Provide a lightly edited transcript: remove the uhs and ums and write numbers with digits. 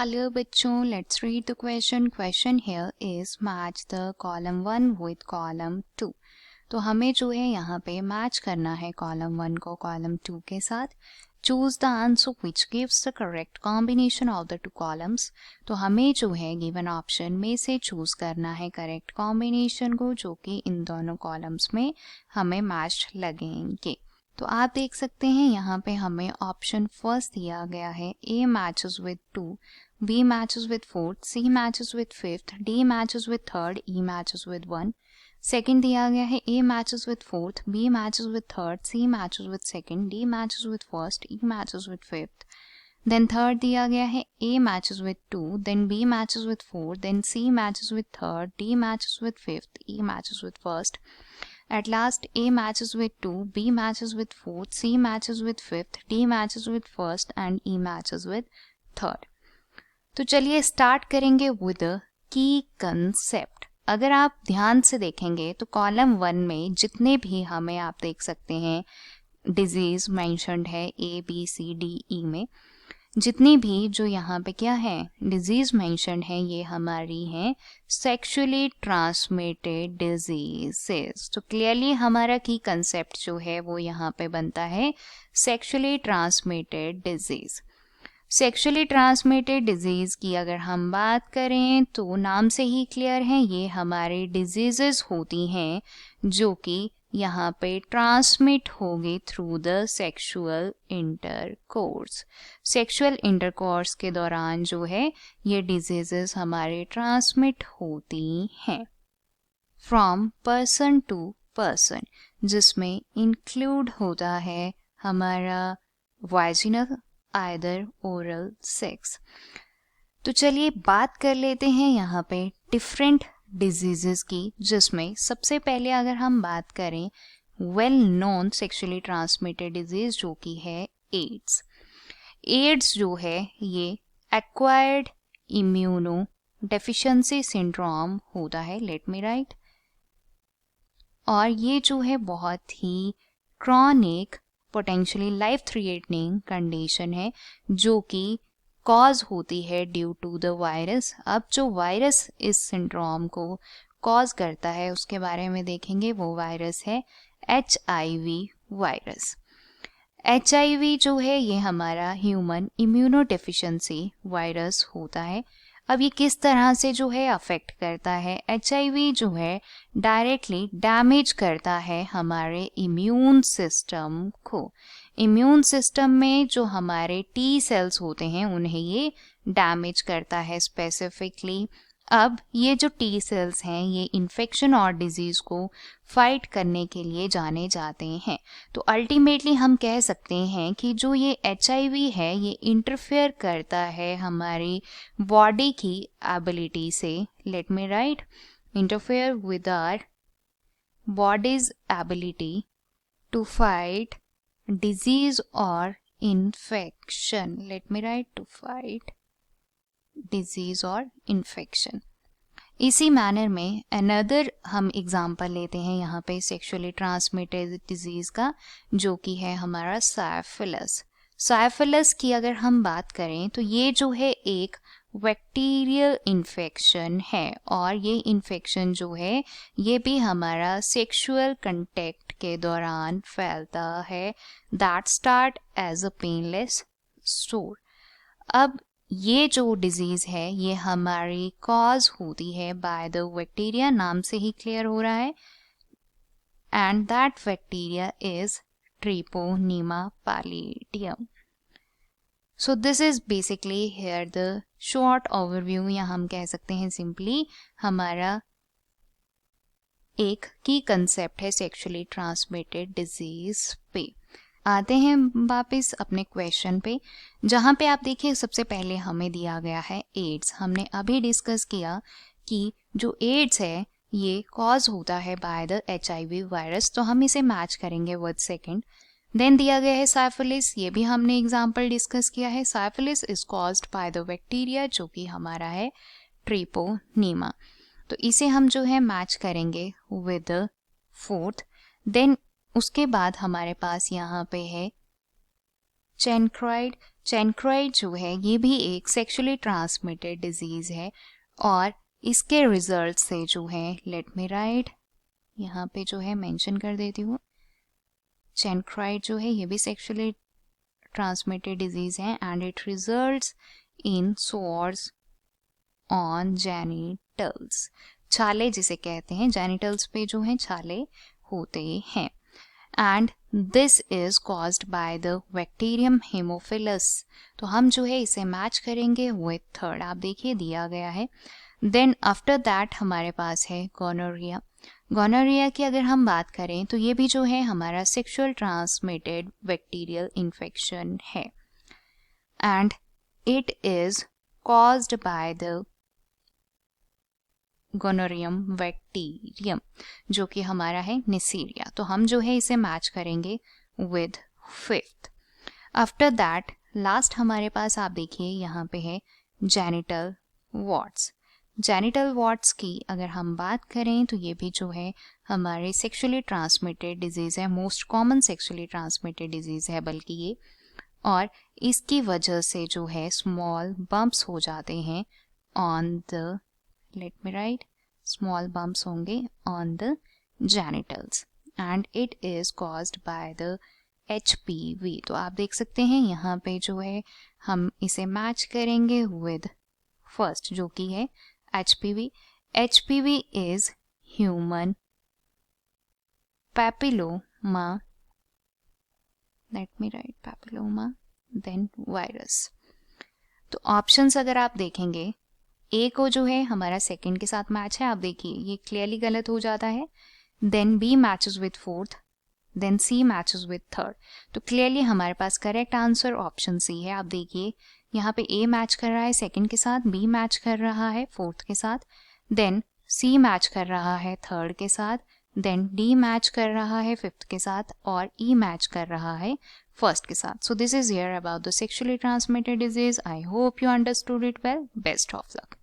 Hello बच्चों, let's read the question. Question here is match the column 1 with column 2. तो हमें जो है यहाँ पे मैच करना है column 1 को column 2 के साथ. Choose the answer which gives the correct combination of the two columns. तो हमें जो है given option में से choose करना है correct combination को, जो कि इन दोनों columns में हमें match लगेंगे. तो आप देख सकते हैं यहाँ पे हमें ऑप्शन फर्स्ट दिया गया है A matches with 2, B matches with 4, C matches with 5th, D matches with 3rd, E matches with 1. Second दिया गया है A matches with 4th, B matches with 3rd, C matches with 2nd, D matches with 1st, E matches with 5th. Then third दिया गया है A matches with 2, then B matches with 4, then C matches with 3rd, D matches with 5th, E matches with 1st. At last, A matches with 2, B matches with 4th, C matches with 5th, D matches with 1st and E matches with 3rd. तो चलिए start करेंगे with की concept. अगर आप ध्यान से देखेंगे तो कॉलम 1 में जितने भी हमें आप देख सकते हैं डिजीज मेंशन्ड है A, B, C, D, E में, जितनी भी जो यहाँ पे क्या है डिजीज मेंशन्ड है ये हमारी हैं सेक्सुअली ट्रांसमिटेड डिजीजेस. तो क्लियरली हमारा की कंसेप्ट जो है वो यहाँ पे बनता है sexually transmitted disease. Sexually transmitted disease की अगर हम बात करें तो नाम से ही क्लियर है, ये हमारी डिजीजेस होती हैं जो कि यहाँ पे ट्रांसमिट होगी through the sexual intercourse. Sexual intercourse के दौरान जो है ये डिजीजेस हमारे ट्रांसमिट होती हैं फ्रॉम पर्सन टू पर्सन, जिसमें इंक्लूड होता है हमारा वाजिनल आइदर ओरल सेक्स. तो चलिए बात कर लेते हैं यहाँ पे डिफरेंट डिजीजेस की, जिसमें सबसे पहले अगर हम बात करें well known sexually transmitted disease जो कि है एड्स. एड्स जो है ये एक्वायर्ड इम्यूनो डेफिशिएंसी सिंड्रोम होता है, लेट मी राइट. और ये जो है बहुत ही chronic potentially life threatening condition है जो कि कॉज होती है ड्यू टू द वायरस. अब जो वायरस इस सिंड्रोम को कॉज करता है उसके बारे में देखेंगे. वो वायरस है HIV वायरस. HIV जो है ये हमारा ह्यूमन इम्यूनो डेफिशिएंसी वायरस होता है. अब ये किस तरह से जो है अफेक्ट करता है, HIV जो है डायरेक्टली डैमेज करता है हमारे इम्यून सिस्टम को. इम्यून सिस्टम में जो हमारे T सेल्स होते हैं उन्हें ये डैमेज करता है स्पेसिफिकली. अब ये जो T सेल्स हैं ये इन्फेक्शन और डिजीज को फाइट करने के लिए जाने जाते हैं. तो अल्टीमेटली हम कह सकते हैं कि जो ये HIV है ये इंटरफेयर करता है हमारी बॉडी की एबिलिटी से. Let me write, interfere with our body's ability to fight disease or infection. Let me write to fight disease or infection. इसी मैनर में अनदर हम एग्जांपल लेते हैं यहाँ पे सेक्सुअली ट्रांसमिटेड डिजीज का, जो कि है हमारा साइफिलिस. साइफिलिस की अगर हम बात करें तो ये जो है एक बैक्टीरियल इन्फेक्शन है और ये इन्फेक्शन जो है ये भी हमारा सेक्सुअल कंटेक्ट के दौरान फैलता है. That start as a painless sore. अब ये जो डिजीज है ये हमारी कॉज होती है बाय द बैक्टीरिया, नाम से ही क्लियर हो रहा है, and that bacteria is ट्रिपोनीमा palladium. So this is basically here the short overview, या हम कह सकते हैं सिंपली हमारा एक की कंसेप्ट है सेक्सुअली ट्रांसमिटेड डिजीज पे. आते हैं वापस अपने क्वेश्चन पे, जहाँ पे आप देखिए सबसे पहले हमें दिया गया है एड्स. हमने अभी डिस्कस किया कि जो एड्स है ये कॉज होता है बाय द HIV वायरस, तो हम इसे मैच करेंगे विद सेकंड. देन दिया गया है साइफिलिस, ये भी हमने एग्जांपल डिस्कस किया है. Syphilis is caused by the bacteria जो कि हमारा है ट्रिपोनीमा. तो इसे हम जो है मैच करेंगे विद फोर्थ. देन उसके बाद हमारे पास यहाँ पे है चैनक्राइड जो है ये भी एक सेक्सुअली ट्रांसमिटेड डिजीज़ है और इसके रिजल्ट से जो है, लेट मी राइट, यहाँ पे जो है मेंशन कर देती हूँ, चैनक्राइड जो है ये भी सेक्सुअली ट्रांसमिटेड डिजीज़ है and it results in source on genitals, छाले जिसे कहते हैं, जेनिटल्स पे जो है छाले होते हैं and this is caused by the bacterium Haemophilus. तो हम जो है इसे मैच करेंगे विथ थर्ड, आप देखिए दिया गया है। देन आफ्टर दैट हमारे पास है गोनोरिया। गोनोरिया की अगर हम बात करें तो ये भी जो है हमारा सेक्सुअल ट्रांसमिटेड बैक्टीरियल इन्फेक्शन है and it is caused by the gonorrhoeum bacterium जो कि हमारा है नेसीरिया। तो हम जो है इसे मैच करेंगे with fifth. After that last हमारे पास आप देखिए यहाँ पे है जेनिटल वॉर्ट्स। जेनिटल वॉर्ट्स की अगर हम बात करें तो ये भी जो है हमारे सेक्सुअली ट्रांसमिटेड डिजीज़ है, most common sexually transmitted disease है बल्कि ये, और इसकी वजह से जो है स्मॉल बम्प्स हो जाते हैं on the, let me write, small bumps होंगे on the genitals and it is caused by the HPV। तो आप देख सकते हैं यहाँ पे जो है हम इसे मैच करेंगे विद फर्स्ट जो कि है HPV। HPV is human papilloma, let me write, papilloma then virus. तो ऑप्शंस अगर आप देखेंगे, ए को जो है हमारा सेकंड के साथ मैच है, आप देखिए ये क्लियरली गलत हो जाता है, then B matches with fourth, then C matches with third. तो क्लियरली हमारे पास करेक्ट आंसर ऑप्शन सी है। आप देखिए यहाँ पे ए मैच कर रहा है सेकंड के साथ, बी मैच कर रहा है फोर्थ के साथ, देन सी मैच कर रहा है थर्ड के साथ, देन डी मैच कर रहा है फिफ्थ के साथ और ई मैच कर रहा है फर्स्ट के साथ। So this is here about the sexually transmitted disease. I hope you understood it well. Best of luck.